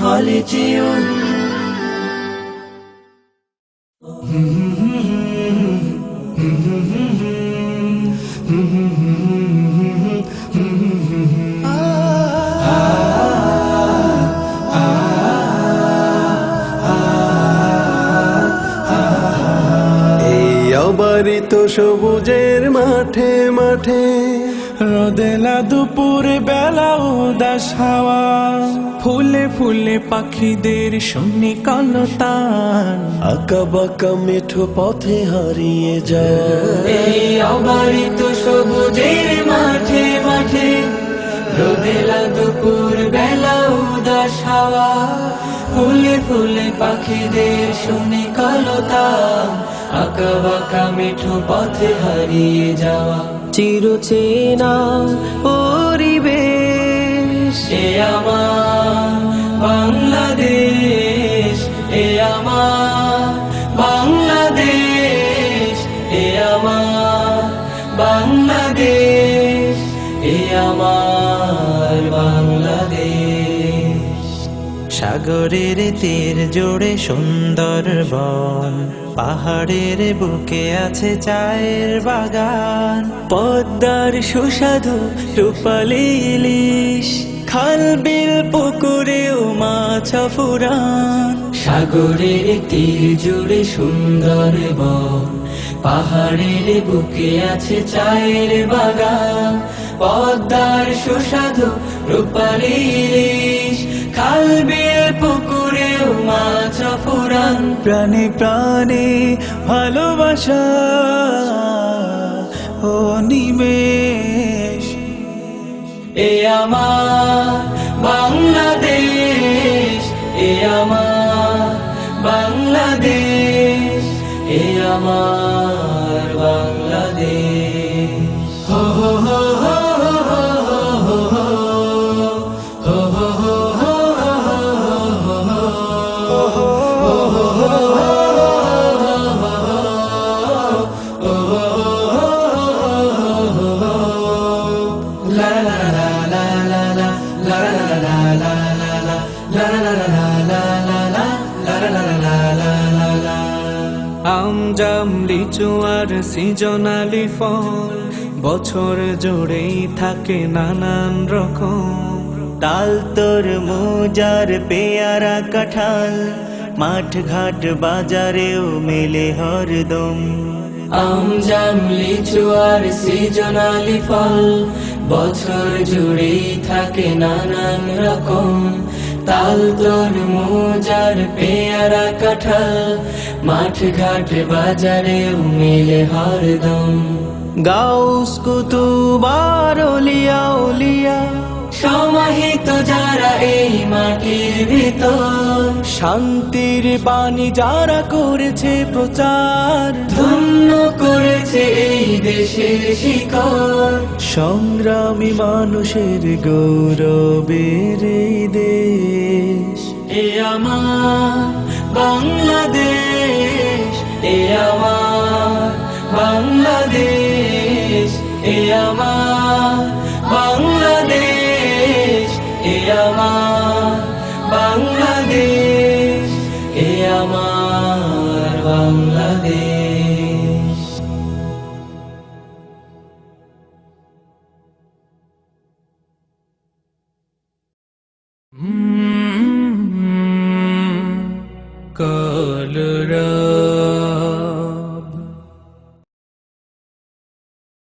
হলে যেও। অবারিত সবুজের মাঠে মাঠে রোদেলা দুপুর বেলা উদাস হাওয়া, ফুলে ফুলে পাখিদের শুনি কলতান, আঁকা বাঁকা মেঠো পথে হারিয়ে যায়। এই অবারিত সবুজের মাঠে মাঠে রোদেলা দুপুর বেলা উদাস হাওয়া, ফুলে ফুলে পাখিদের শুনি কলতান, আঁকা বাঁকা মিঠু পথে হারিয়ে যাওয়া। চিরচেনা পরিবেশ এ আমার বাংলাদেশ, এ আমার বাংলাদেশ, এ আমার বাংলাদেশ, এ আমার বাংলাদেশ। সাগরের তীর জুড়ে সুন্দর বন, পাহাড়ের বুকে আছে চায়ের বাগান, পদ্মার সুস্বাদু রূপালী ইলিশ, খাল বিল পুকুরেও মাছ ফুরান। সাগরের তীর জুড়ে সুন্দর বন, পাহাড়ের বুকে আছে চায়ের বাগান, পদ্মার সুস্বাদু রূপালী ইলিশ, খাল বিল পুকুরেও মাছ ফুরান। প্রাণে প্রাণে ভালোবাসা ও নিমেষ। এ আমার বাংলাদেশ, এ আমার বাংলাদেশ, এ আমার বাংলাদেশ। হো হো হো হো হো হো হো হো হো হো আম জাম লিচু আর সিজনালি ফল, বছর জুড়েই থাকে নানান রকম, তাল তরমুজ আর পেয়ারা কাঁঠাল, মাঠ ঘাট বাজারেও মেলে হরদম। আম জাম লিচু আর সিজনালি ফল, বছর জুড়েই থাকে নানান রকম, তাল তরমুজ আর পেয়ারা কাঁঠাল, মাঠ ঘাট বাজারেও মেলে হরদম। গাউস কুতুব আর আউলিয়া উলিয়া, সমাহিত যারা এই মাটির ভিতর, শান্তির বাণী যারা করেছে প্রচার, ধন্য করেছে এই দেশের শিকড়। সংগ্রামী মানুষের গৌরবের এই দেশ। এ আমার বাংলাদেশ, এ আমার বাংলাদেশ, এ আমার বাংলাদেশ, এ আমার বাংলাদেশ, এ আমার বাংলাদেশ। কলরা